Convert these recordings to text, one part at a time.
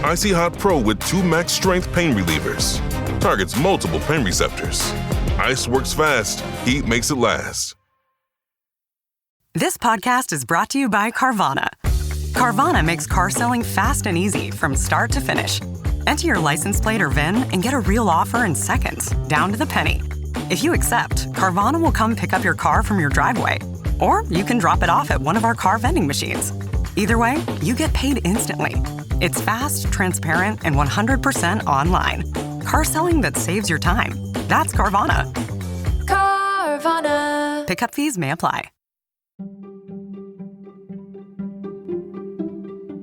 Icy Hot Pro with 2 max strength pain relievers. Targets multiple pain receptors. Ice works fast. Heat makes it last. This podcast is brought to you by Carvana. Carvana makes car selling fast and easy from start to finish. Enter your license plate or VIN and get a real offer in seconds, down to the penny. If you accept, Carvana will come pick up your car from your driveway. Or you can drop it off at one of our car vending machines. Either way, you get paid instantly. It's fast, transparent, and 100% online. Car selling that saves your time. That's Carvana. Carvana. Pickup fees may apply.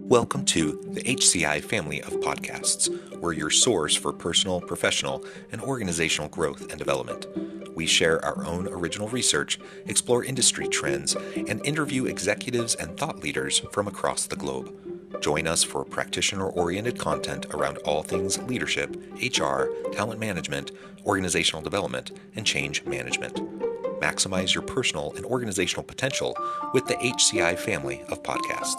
Welcome to the HCI family of podcasts. We're your source for personal, professional, and organizational growth and development. We share our own original research, explore industry trends, and interview executives and thought leaders from across the globe. Join us for practitioner-oriented content around all things leadership, HR, talent management, organizational development, and change management. Maximize your personal and organizational potential with the HCI family of podcasts.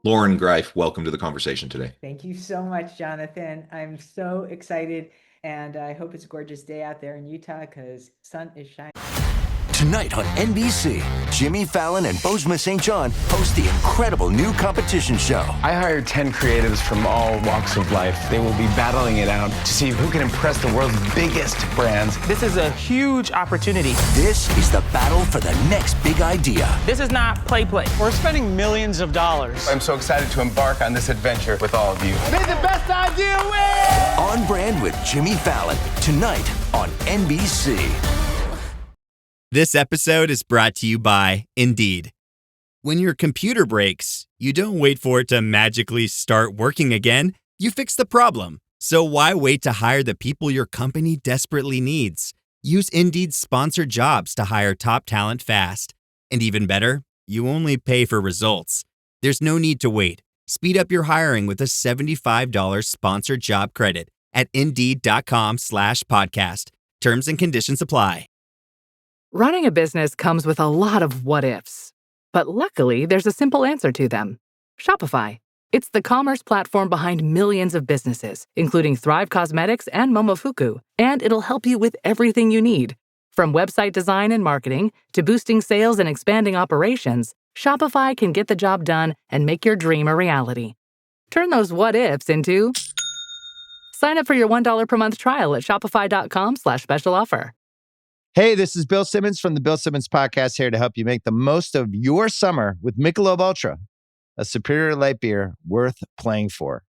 Loren Greiff, welcome to the conversation today. Thank you so much, Jonathan. I'm so excited, and I hope it's a gorgeous day out there in Utah because sun is shining. Tonight on NBC, Jimmy Fallon and Bozeman St. John host the incredible new competition show. I hired 10 creatives from all walks of life. They will be battling it out to see who can impress the world's biggest brands. This is a huge opportunity. This is the battle for the next big idea. This is not play. We're spending millions of dollars. I'm so excited to embark on this adventure with all of you. May the best idea win! On Brand with Jimmy Fallon, tonight on NBC. This episode is brought to you by Indeed. When your computer breaks, you don't wait for it to magically start working again. You fix the problem. So why wait to hire the people your company desperately needs? Use Indeed's sponsored jobs to hire top talent fast. And even better, you only pay for results. There's no need to wait. Speed up your hiring with a $75 sponsored job credit at Indeed.com/podcast. Terms and conditions apply. Running a business comes with a lot of what-ifs. But luckily, there's a simple answer to them. Shopify. It's the commerce platform behind millions of businesses, including Thrive Cosmetics and Momofuku. And it'll help you with everything you need. From website design and marketing to boosting sales and expanding operations, Shopify can get the job done and make your dream a reality. Turn those what-ifs into... Sign up for your $1 per month trial at shopify.com/special offer. Hey, this is Bill Simmons from the Bill Simmons Podcast, here to help you make the most of your summer with Michelob Ultra, a superior light beer worth playing for.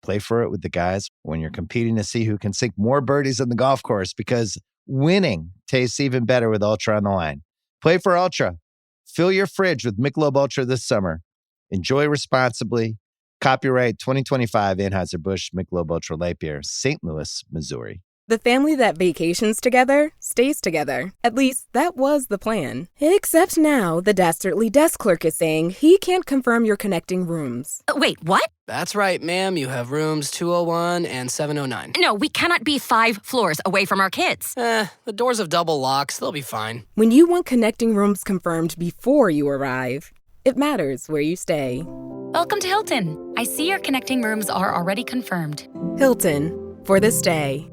Play for it with the guys when you're competing to see who can sink more birdies on the golf course, because winning tastes even better with Ultra on the line. Play for Ultra. Fill your fridge with Michelob Ultra this summer. Enjoy responsibly. Copyright 2025 Anheuser-Busch Michelob Ultra Light Beer, St. Louis, Missouri. The family that vacations together stays together. At least, that was the plan. Except now, the Dastardly desk clerk is saying he can't confirm your connecting rooms. Wait, what? That's right, ma'am. You have rooms 201 and 709. No, we cannot be 5 floors away from our kids. The doors have double locks. They'll be fine. When you want connecting rooms confirmed before you arrive, it matters where you stay. Welcome to Hilton. I see your connecting rooms are already confirmed. Hilton, for the stay.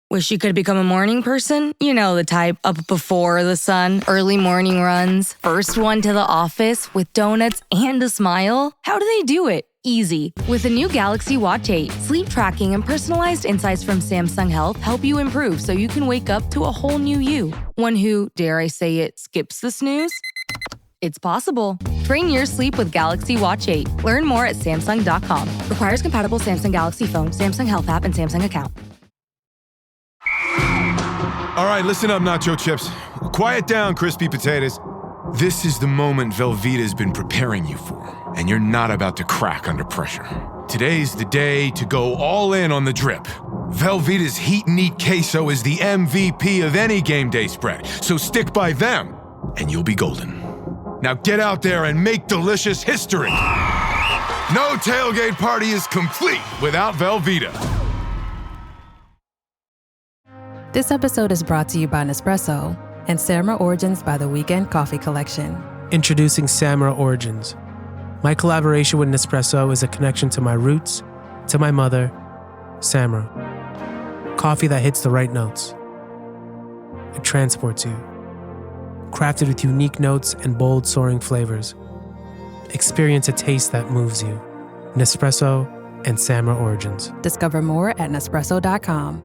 Wish you could become a morning person? You know, the type up before the sun, early morning runs, first one to the office with donuts and a smile. How do they do it? Easy. With the new Galaxy Watch 8, sleep tracking and personalized insights from Samsung Health help you improve so you can wake up to a whole new you. One who, dare I say it, skips the snooze? It's possible. Train your sleep with Galaxy Watch 8. Learn more at Samsung.com. Requires compatible Samsung Galaxy phone, Samsung Health app, and Samsung account. All right, listen up, nacho chips. Quiet down, crispy potatoes. This is the moment Velveeta's been preparing you for, and you're not about to crack under pressure. Today's the day to go all in on the drip. Velveeta's Heat and Eat Queso is the MVP of any game day spread, so stick by them, and you'll be golden. Now get out there and make delicious history. No tailgate party is complete without Velveeta. This episode is brought to you by Nespresso and Samra Origins by the Weekend Coffee Collection. Introducing Samra Origins, My collaboration with Nespresso is a connection to my roots, to my mother, Samra. Coffee that hits the right notes. It transports you. Crafted with unique notes and bold, soaring flavors. Experience a taste that moves you. Nespresso and Samra Origins. Discover more at Nespresso.com.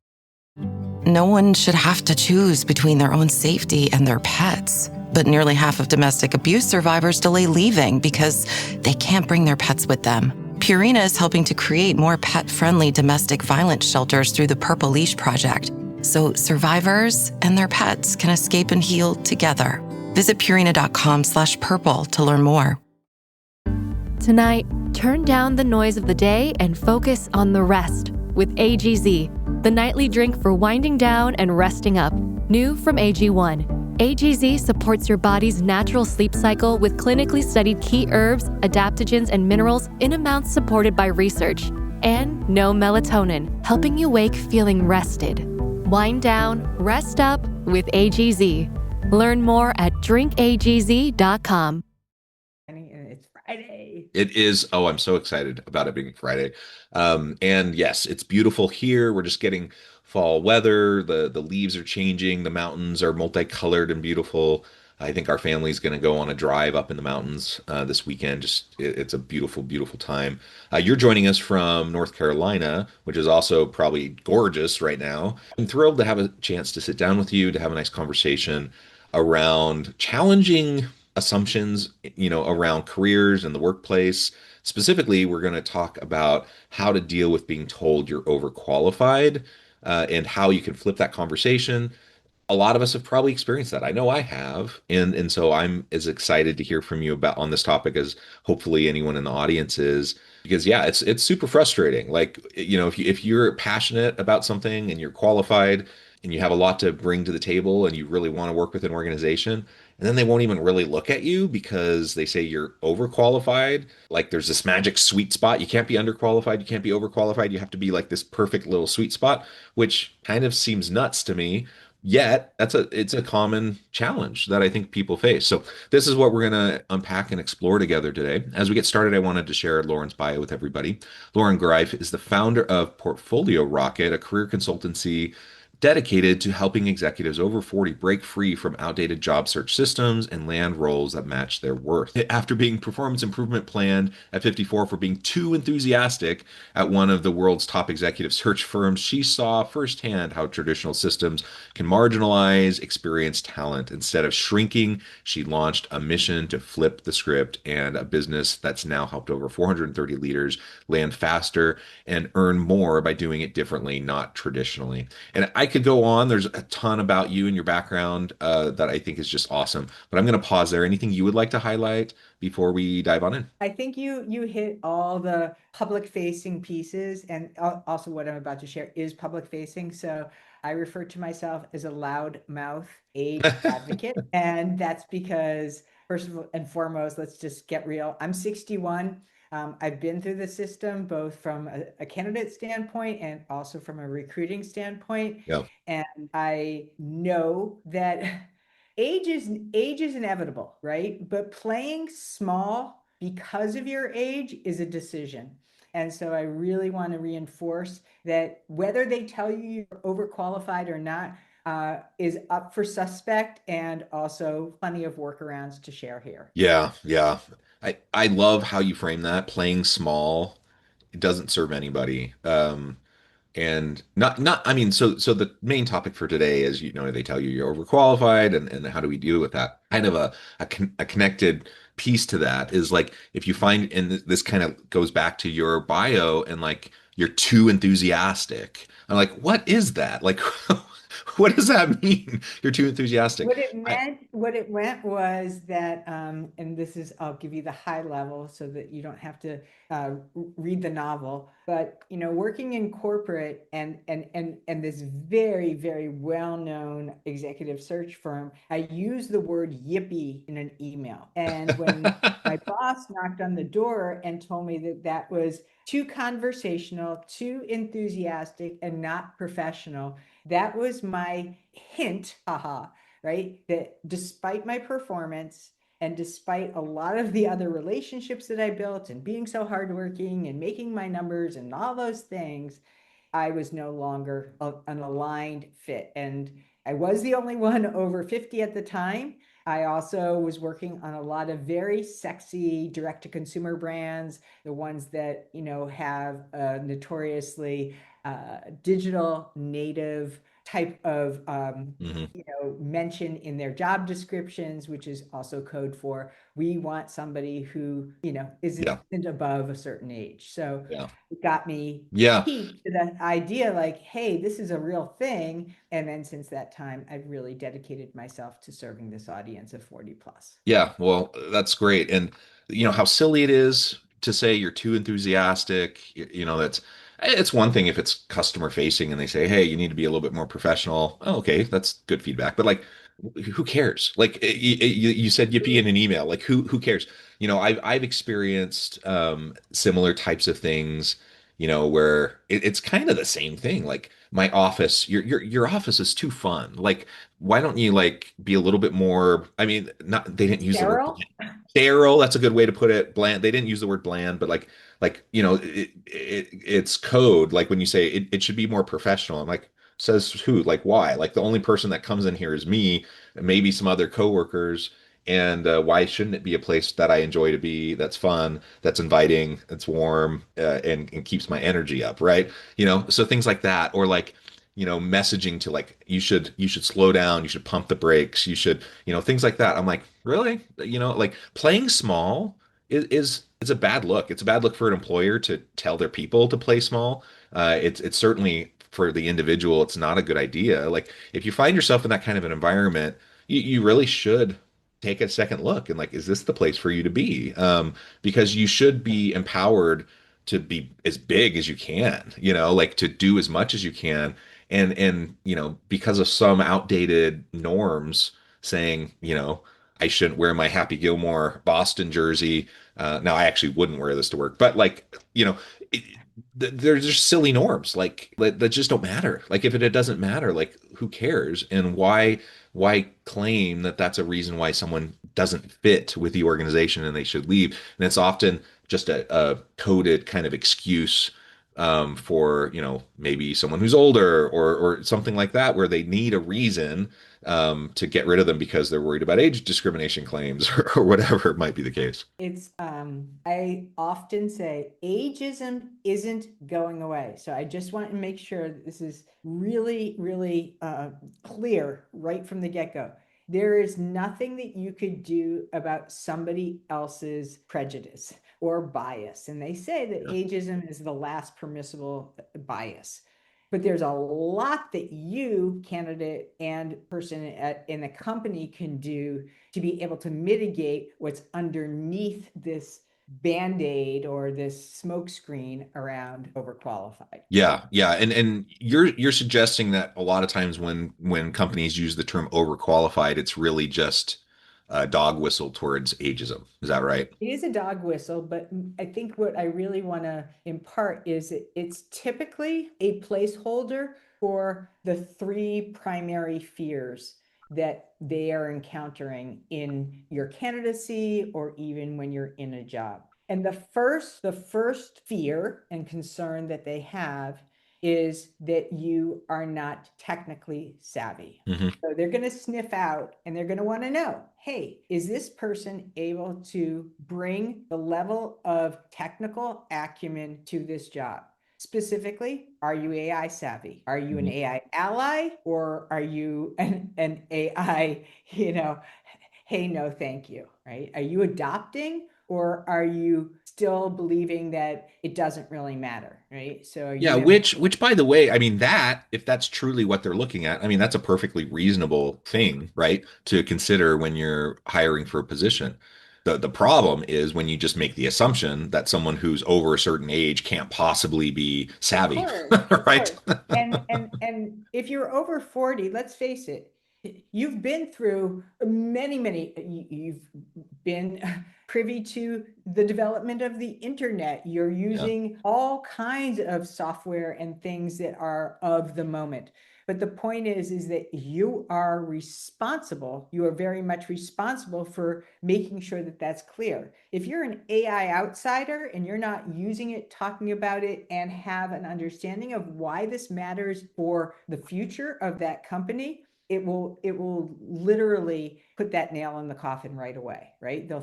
No one should have to choose between their own safety and their pets. But nearly half of domestic abuse survivors delay leaving because they can't bring their pets with them. Purina is helping to create more pet-friendly domestic violence shelters through the Purple Leash Project, so survivors and their pets can escape and heal together. Visit Purina.com/purple to learn more. Tonight, turn down the noise of the day and focus on the rest with AGZ, the nightly drink for winding down and resting up. New from AG1. AGZ supports your body's natural sleep cycle with clinically studied key herbs, adaptogens, and minerals in amounts supported by research. And no melatonin, helping you wake feeling rested. Wind down, rest up with AGZ. Learn more at drinkagz.com. It's Friday. It is. Oh, I'm so excited about it being Friday. And yes, it's beautiful here. We're just getting fall weather. The leaves are changing. The mountains are multicolored and beautiful. I think our family's going to go on a drive up in the mountains this weekend. It's a beautiful, beautiful time. You're joining us from North Carolina, which is also probably gorgeous right now. I'm thrilled to have a chance to sit down with you, to have a nice conversation around challenging assumptions, around careers and the workplace. Specifically, we're going to talk about how to deal with being told you're overqualified, and how you can flip that conversation. A lot of us have probably experienced that. I know I have, and so I'm as excited to hear from you about on this topic as hopefully anyone in the audience is, because yeah, it's super frustrating. Like, if you're passionate about something and you're qualified and you have a lot to bring to the table and you really want to work with an organization, and then they won't even really look at you because they say you're overqualified. Like, there's this magic sweet spot. You can't be underqualified. You can't be overqualified. You have to be like this perfect little sweet spot, which kind of seems nuts to me. Yet it's a common challenge that I think people face. So this is what we're going to unpack and explore together today. As we get started, I wanted to share Loren's bio with everybody. Loren Greiff is the founder of Portfolio Rocket, a career consultancy dedicated to helping executives over 40 break free from outdated job search systems and land roles that match their worth. After being performance improvement planned at 54 for being too enthusiastic at one of the world's top executive search firms, she saw firsthand how traditional systems can marginalize experienced talent. Instead of shrinking, she launched a mission to flip the script, and a business that's now helped over 430 leaders land faster and earn more by doing it differently, not traditionally. And I could go on. There's a ton about you and your background that I think is just awesome. But I'm going to pause there. Anything you would like to highlight before we dive on in? I think you hit all the public facing pieces, and also what I'm about to share is public facing. So I refer to myself as a loud mouth age advocate. And that's because, first and foremost, let's just get real. I'm 61. I've been through the system, both from a candidate standpoint and also from a recruiting standpoint. Yeah. And I know that age is inevitable, right? But playing small because of your age is a decision. And so I really want to reinforce that whether they tell you you're overqualified or not is up for suspect, and also plenty of workarounds to share here. Yeah, yeah. I love how you frame that. Playing small, it doesn't serve anybody. And not I mean, so the main topic for today is, they tell you you're overqualified, and how do we deal with that? Kind of a connected piece to that is, like, if you find, and this kind of goes back to your bio, and like you're too enthusiastic. I'm like, what is that? Like, what does that mean? You're too enthusiastic. What it meant was that, and this is, I'll give you the high level so that you don't have to read the novel, but working in corporate and this very, very well-known executive search firm, I used the word yippee in an email. And when my boss knocked on the door and told me that that was too conversational, too enthusiastic, and not professional, that was my hint, right? That despite my performance And despite a lot of the other relationships that I built and being so hardworking and making my numbers and all those things, I was no longer an aligned fit. And I was the only one over 50 at the time. I also was working on a lot of very sexy direct-to-consumer brands, the ones that, have notoriously digital native type of mention in their job descriptions, which is also code for we want somebody who isn't above a certain age. So it got me peaked to that idea, like, hey, this is a real thing. And then since that time, I've really dedicated myself to serving this audience of 40 plus. Yeah, well, that's great. And you know how silly it is to say you're too enthusiastic. That's it's one thing if it's customer facing and they say, "Hey, you need to be a little bit more professional." Oh, okay, that's good feedback. But like, who cares? Like you said, yippee in an email. Like who cares? I've experienced similar types of things. Where it's kind of the same thing. Like my office, your office is too fun. Like why don't you like be a little bit more, I mean, not they didn't use the word sterile, that's a good way to put it. Bland, they didn't use the word bland, but it's code. Like when you say it should be more professional, I'm like, says who? Like why? Like the only person that comes in here is me, maybe some other coworkers. And why shouldn't it be a place that I enjoy to be, that's fun, that's inviting, that's warm, and keeps my energy up, right? So things like that, or like, messaging to like, you should slow down, you should pump the brakes, you should, things like that. I'm like, really? Like playing small is a bad look. It's a bad look for an employer to tell their people to play small. It's certainly for the individual, it's not a good idea. Like if you find yourself in that kind of an environment, you really should take a second look and like, is this the place for you to be? Because you should be empowered to be as big as you can, like to do as much as you can. And because of some outdated norms saying, I shouldn't wear my Happy Gilmore Boston jersey. Now I actually wouldn't wear this to work, but like, it, they're just silly norms like that just don't matter. Like if it doesn't matter, like who cares? And why claim that that's a reason why someone doesn't fit with the organization and they should leave? And it's often just a coded kind of excuse for maybe someone who's older or something like that, where they need a reason to get rid of them because they're worried about age discrimination claims or whatever it might be the case. It's I often say ageism isn't going away. So I just want to make sure that this is really, really clear right from the get-go. There is nothing that you could do about somebody else's prejudice or bias. And they say that ageism is the last permissible bias. But there's a lot that you, candidate and person in the company, can do to be able to mitigate what's underneath this Band-Aid or this smokescreen around overqualified. Yeah, yeah, and you're suggesting that a lot of times when companies use the term overqualified, it's really just a dog whistle towards ageism. Is that right? It is a dog whistle, but I think what I really want to impart is it's typically a placeholder for the three primary fears that they are encountering in your candidacy or even when you're in a job. And the first fear and concern that they have is that you are not technically savvy. Mm-hmm. So they're going to sniff out and they're going to want to know, hey, is this person able to bring the level of technical acumen to this job? Specifically, are you AI savvy? Are you an AI ally, or are you an AI, hey, no, thank you, right? Are you adopting, or are you still believing that it doesn't really matter, right? So which by the way, I mean, that if that's truly what they're looking at, I mean, that's a perfectly reasonable thing, right, to consider when you're hiring for a position. The problem is when you just make the assumption that someone who's over a certain age can't possibly be savvy, right? And if you're over 40, let's face it, you've been through many, you've been privy to the development of the internet. You're using all kinds of software and things that are of the moment. But the point is that you are responsible. You are very much responsible for making sure that that's clear. If you're an AI outsider and you're not using it, talking about it, and have an understanding of why this matters for the future of that company, it will literally put that nail in the coffin right away, right? They'll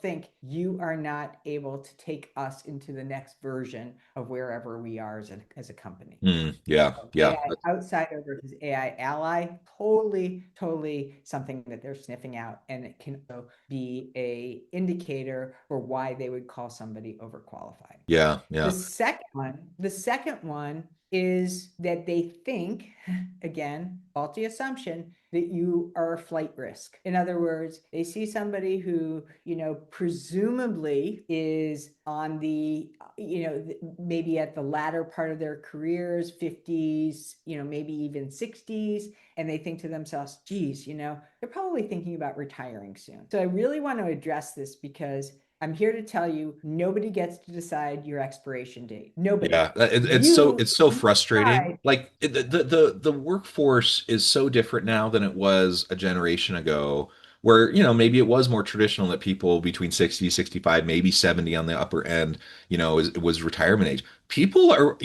think you are not able to take us into the next version of wherever we are as a company. Yeah. AI outsider versus AI ally, totally something that they're sniffing out, and it can also be a indicator for why they would call somebody overqualified. Yeah. The second one is that they think, again, faulty assumption, that you are a flight risk. In other words, they see somebody who, presumably is on the, maybe at the latter part of their careers, 50s, maybe even 60s, and they think to themselves, geez, they're probably thinking about retiring soon. So I really want to address this because I'm here to tell you, nobody gets to decide your expiration date. Nobody. Yeah, it's so frustrating. Like the workforce is so different now than it was a generation ago, where, maybe it was more traditional that people between 60, 65, maybe 70 on the upper end, was retirement age. People are,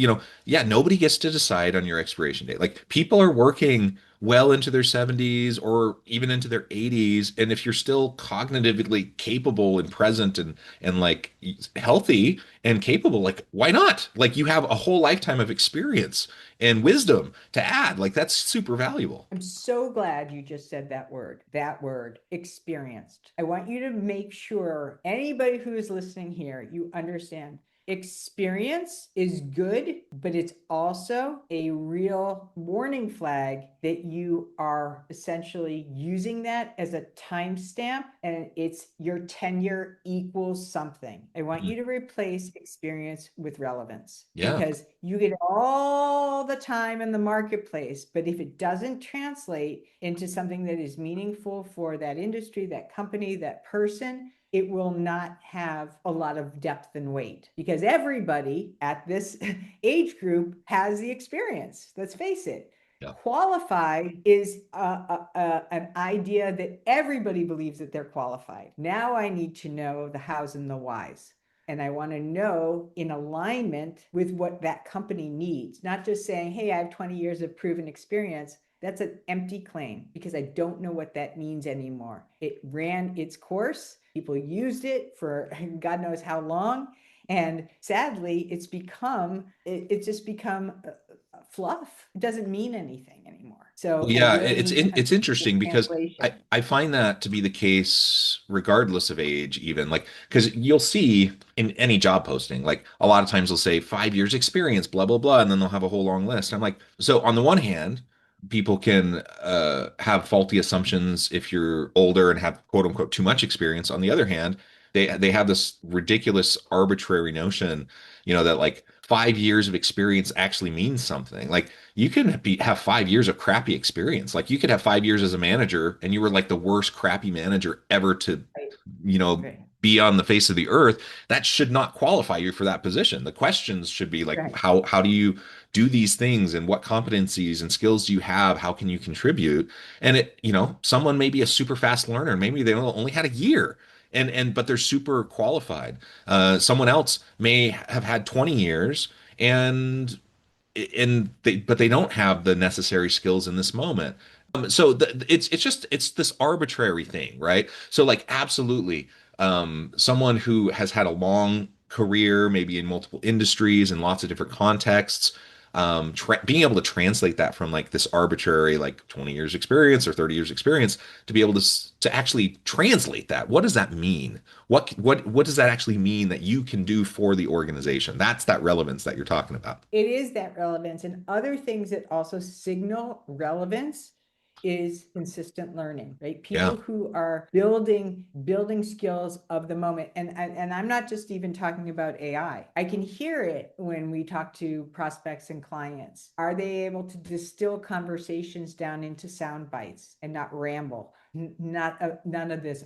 yeah, nobody gets to decide on your expiration date. Like, people are working well into their 70s or even into their 80s, and if you're still cognitively capable and present and like healthy and capable, like, why not? Like, you have a whole lifetime of experience and wisdom to add. Like, that's super valuable. I'm so glad you just said that word, experienced. I want you to make sure anybody who is listening here, you understand. Experience is good, but it's also a real warning flag that you are essentially using that as a timestamp, and it's your tenure equals something. I want you to replace experience with relevance, because you get all the time in the marketplace, but if it doesn't translate into something that is meaningful for that industry, that company, that person, it will not have a lot of depth and weight, because everybody at this age group has the experience. Let's face it. Yeah. Qualified is an idea that everybody believes that they're qualified. Now I need to know the hows and the whys. And I want to know in alignment with what that company needs, not just saying, hey, I have 20 years of proven experience. That's an empty claim, because I don't know what that means anymore. It ran its course. People used it for God knows how long. And sadly, it's just become fluff. It doesn't mean anything anymore. So yeah, it's interesting because I find that to be the case regardless of age, even, like, because you'll see in any job posting, like, a lot of times they'll say 5 years experience, blah blah blah, and then they'll have a whole long list. I'm like, so on the one hand, people can have faulty assumptions if you're older and have quote unquote too much experience. On the other hand, they have this ridiculous arbitrary notion, that like 5 years of experience actually means something. Like, you can have 5 years of crappy experience. Like, you could have 5 years as a manager and you were like the worst crappy manager ever to, be on the face of the earth. That should not qualify you for that position. The questions should be like, how do you do these things, and what competencies and skills do you have? How can you contribute? And someone may be a super fast learner. Maybe they only had a year, but they're super qualified. Someone else may have had 20 years but they don't have the necessary skills in this moment. It's this arbitrary thing, right? So, like, absolutely, someone who has had a long career, maybe in multiple industries and lots of different contexts, being able to translate that from like this arbitrary, like 20 years experience or 30 years experience, to be able to actually translate that. What does that mean? What does that actually mean that you can do for the organization? That's that relevance that you're talking about. It is that relevance, and other things that also signal relevance is consistent learning, right? People who are building skills of the moment. And I'm not just even talking about AI. I can hear it when we talk to prospects and clients. Are they able to distill conversations down into sound bites and not ramble? None of this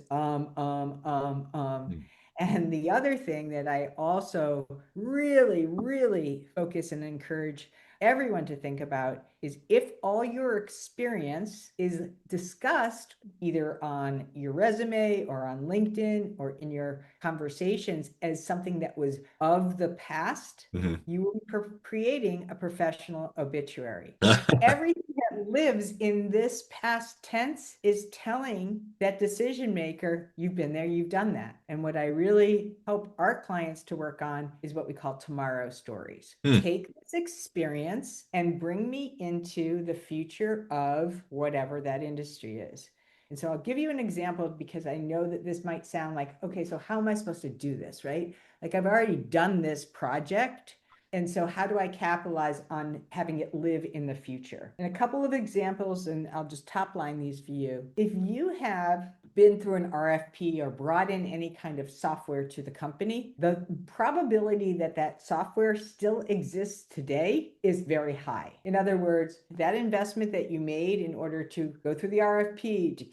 And the other thing that I also really, really focus and encourage everyone to think about is if all your experience is discussed either on your resume or on LinkedIn or in your conversations as something that was of the past, you will be creating a professional obituary. Everything that lives in this past tense is telling that decision maker, you've been there, you've done that. And what I really hope our clients to work on is what we call tomorrow stories. Take this experience and bring me into the future of whatever that industry is. And so I'll give you an example because I know that this might sound like, okay, so how am I supposed to do this, right? Like I've already done this project. And so how do I capitalize on having it live in the future? And a couple of examples, and I'll just top line these for you. If you have been through an RFP or brought in any kind of software to the company, the probability that that software still exists today is very high. In other words, that investment that you made in order to go through the RFP, to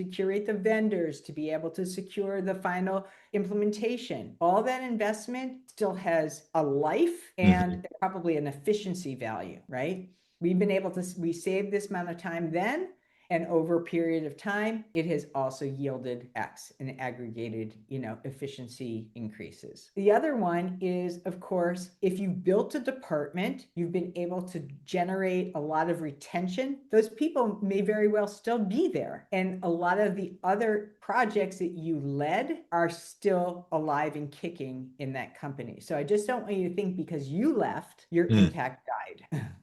curate the vendors, to be able to secure the final implementation, all that investment still has a life and probably an efficiency value, right? We saved this amount of time then, and over a period of time, it has also yielded X in aggregated, efficiency increases. The other one is, of course, if you built a department, you've been able to generate a lot of retention. Those people may very well still be there. And a lot of the other projects that you led are still alive and kicking in that company. So I just don't want you to think because you left, your impact died.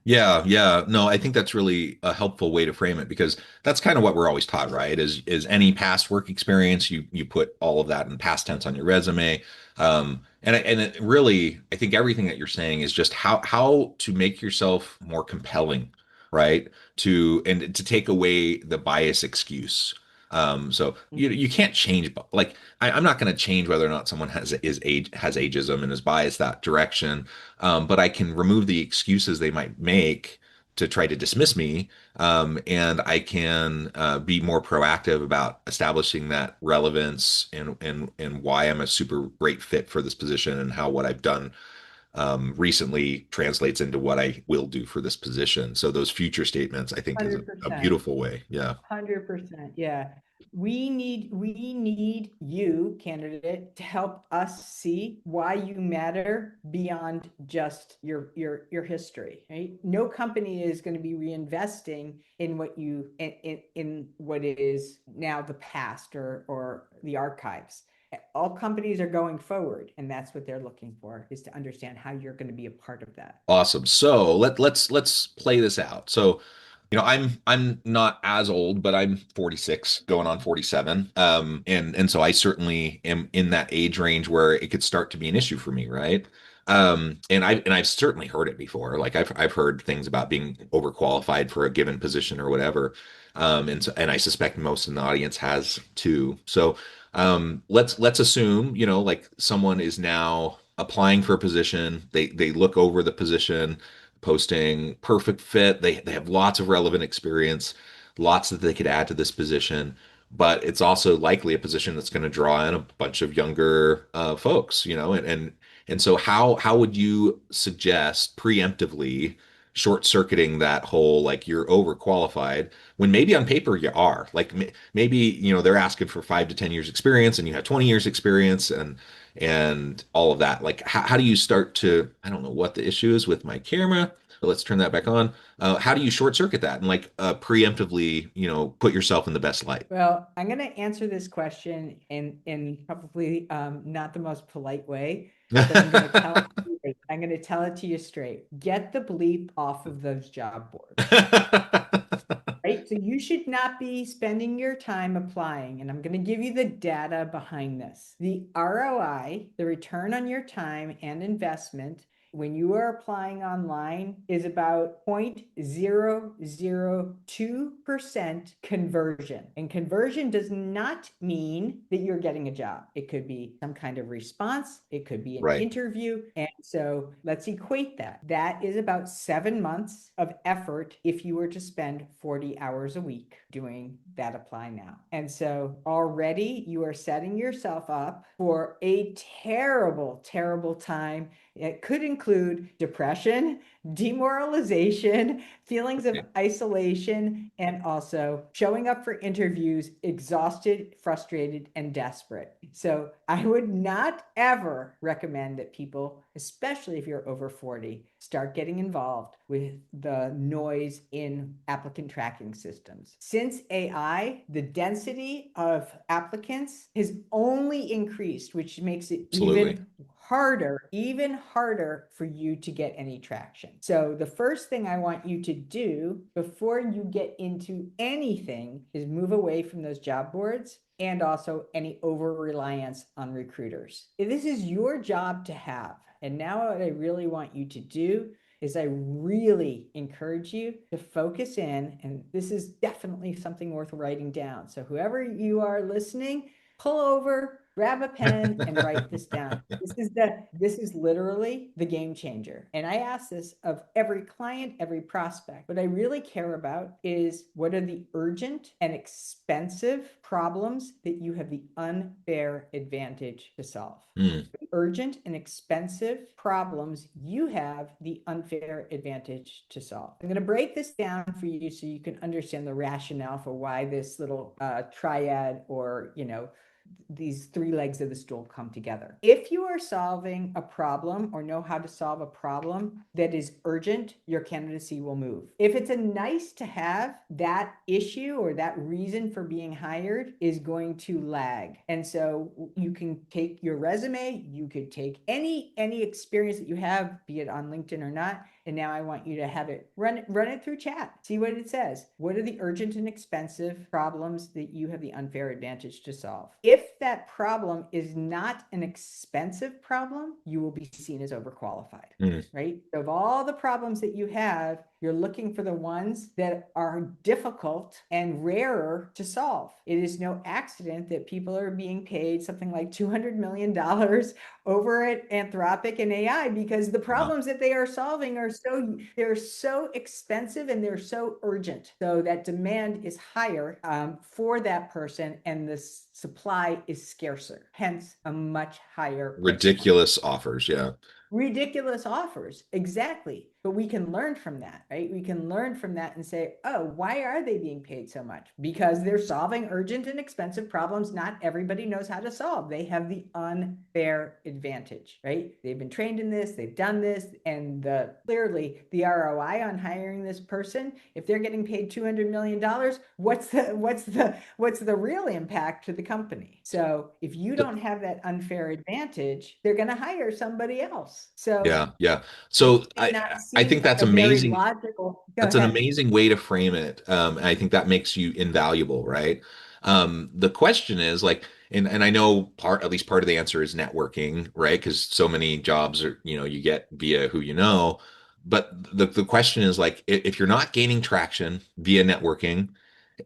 Yeah. No, I think that's really a helpful way to frame it because that's kind of what we're always taught, right? Is any past work experience, you put all of that in past tense on your resume. And it really, I think everything that you're saying is just how to make yourself more compelling, right? And to take away the bias excuse. So you can't change, like I'm not going to change whether or not someone has ageism and is biased that direction. But I can remove the excuses they might make to try to dismiss me. And I can be more proactive about establishing that relevance and why I'm a super great fit for this position and how what I've done recently translates into what I will do for this position. So those future statements, I think, is a beautiful way. Yeah. 100%. Yeah. We need you, candidate, to help us see why you matter beyond just your history, right? No company is going to be reinvesting in what in what is now the past or the archives. All companies are going forward, and that's what they're looking for, is to understand how you're going to be a part of that. Awesome. So let's play this out. So I'm not as old, but I'm 46, going on 47. And so I certainly am in that age range where it could start to be an issue for me, right? And I've certainly heard it before. Like I've heard things about being overqualified for a given position or whatever. And I suspect most in the audience has too. So let's assume, like someone is now applying for a position. They look over the position posting, perfect fit. They have lots of relevant experience, lots that they could add to this position, but it's also likely a position that's going to draw in a bunch of younger folks, and so how would you suggest preemptively short-circuiting that whole like you're overqualified when maybe on paper you are, like maybe they're asking for 5 to 10 years experience and you have 20 years experience and all of that. Like how do you start to, I don't know what the issue is with my camera, but let's turn that back on. How do you short circuit that and like preemptively put yourself in the best light? Well, I'm going to answer this question in probably not the most polite way, but I'm going to tell it to you straight. Get the bleep off of those job boards. Right? So you should not be spending your time applying. And I'm going to give you the data behind this. The ROI, the return on your time and investment, when you are applying online is about 0.002% conversion. And conversion does not mean that you're getting a job. It could be some kind of response. It could be an interview. And so let's equate that. That is about 7 months of effort if you were to spend 40 hours a week doing that apply now. And so already you are setting yourself up for a terrible, terrible time. It could include include depression, demoralization, feelings of isolation, and also showing up for interviews exhausted, frustrated, and desperate. So I would not ever recommend that people, especially if you're over 40, start getting involved with the noise in applicant tracking systems. Since AI, the density of applicants has only increased, which makes it even harder for you to get any traction. So the first thing I want you to do before you get into anything is move away from those job boards and also any over-reliance on recruiters. This is your job to have. And now what I really want you to do is I really encourage you to focus in, and this is definitely something worth writing down. So whoever you are listening, pull over, grab a pen, and write this down. This is literally the game changer. And I ask this of every client, every prospect. What I really care about is what are the urgent and expensive problems that you have the unfair advantage to solve. Urgent and expensive problems you have the unfair advantage to solve. I'm going to break this down for you so you can understand the rationale for why this little triad, or these three legs of the stool come together. If you are solving a problem or know how to solve a problem that is urgent, your candidacy will move. If it's a nice to have, that issue or that reason for being hired is going to lag. And so you can take your resume, you could take any experience that you have, be it on LinkedIn or not, and now I want you to have it, run it through chat. See what it says. What are the urgent and expensive problems that you have the unfair advantage to solve? If that problem is not an expensive problem, you will be seen as overqualified, right? So of all the problems that you have, you're looking for the ones that are difficult and rarer to solve. It is no accident that people are being paid something like $200 million over at Anthropic and AI because the problems that they are solving are so expensive and they're so urgent. So that demand is higher for that person, and the supply is scarcer, hence a much higher ridiculous offers. Yeah. Ridiculous offers. Exactly. But we can learn from that, right? We can learn from that and say, oh, why are they being paid so much? Because they're solving urgent and expensive problems not everybody knows how to solve. They have the unfair advantage, right? They've been trained in this, they've done this, and clearly the ROI on hiring this person, if they're getting paid $200 million, what's the real impact to the company? So if you don't have that unfair advantage, they're going to hire somebody else. So yeah. So I think that's amazing. That's an amazing way to frame it. And I think that makes you invaluable, right? The question is like, and I know at least part of the answer is networking, right? Because so many jobs are, you get via who you know. But the question is like, if you're not gaining traction via networking,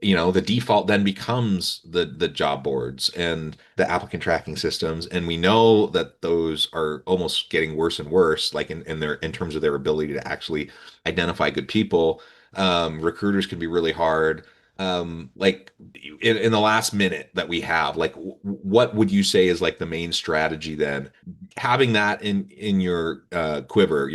the default then becomes the job boards and the applicant tracking systems, and we know that those are almost getting worse and worse, like in terms of their ability to actually identify good people. Recruiters can be really hard. Like in the last minute that we have, like what would you say is like the main strategy then, having that in your quiver,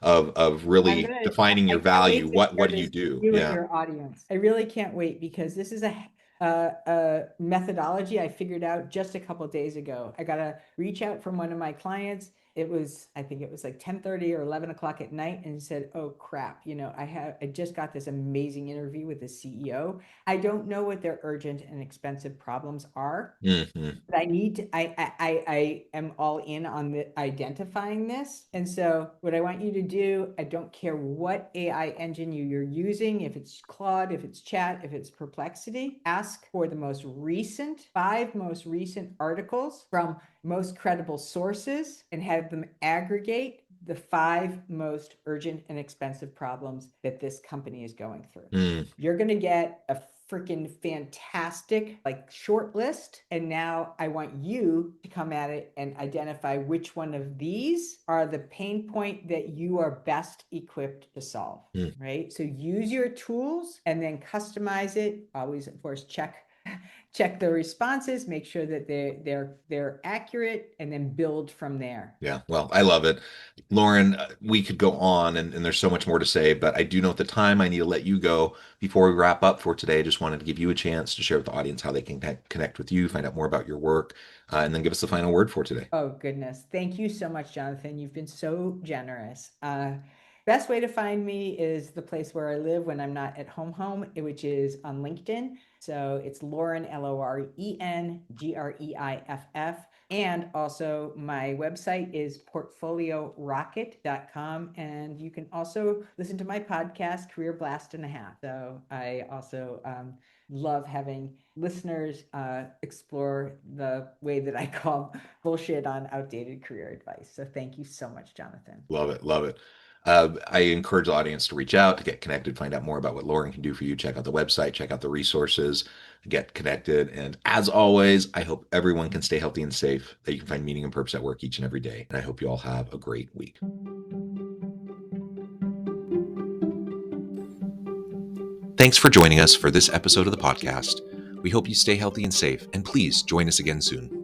of really defining your value? What do you do? You and your audience. I really can't wait, because this is a methodology I figured out just a couple of days ago. I got a reach out from one of my clients. I think it was like 10:30 or 11 o'clock at night, and he said, oh crap, I just got this amazing interview with the CEO. I don't know what their urgent and expensive problems are, but I am all in on identifying this. And so what I want you to do, I don't care what AI engine you're using, if it's Claude, if it's Chat, if it's Perplexity, ask for the five most recent articles from most credible sources and have them aggregate the 5 most urgent and expensive problems that this company is going through. You're going to get a freaking fantastic short list. And now I want you to come at it and identify which one of these are the pain point that you are best equipped to solve, right? So use your tools and then customize it. Always, of course, check check the responses, make sure that they're accurate, and then build from there. Yeah, well, I love it. Loren, we could go on and there's so much more to say, but I do know at the time I need to let you go. Before we wrap up for today, I just wanted to give you a chance to share with the audience how they can connect with you, find out more about your work, and then give us the final word for today. Oh, goodness. Thank you so much, Jonathan. You've been so generous. Best way to find me is the place where I live when I'm not at home, which is on LinkedIn. So it's Loren, Loren Greiff. And also my website is portfoliorocket.com. And you can also listen to my podcast, Career Blast and a Half. So I also love having listeners explore the way that I call bullshit on outdated career advice. So thank you so much, Jonathan. Love it. Love it. I encourage the audience to reach out, to get connected, find out more about what Loren can do for you. Check out the website, check out the resources, get connected. And as always, I hope everyone can stay healthy and safe, that you can find meaning and purpose at work each and every day. And I hope you all have a great week. Thanks for joining us for this episode of the podcast. We hope you stay healthy and safe, and please join us again soon.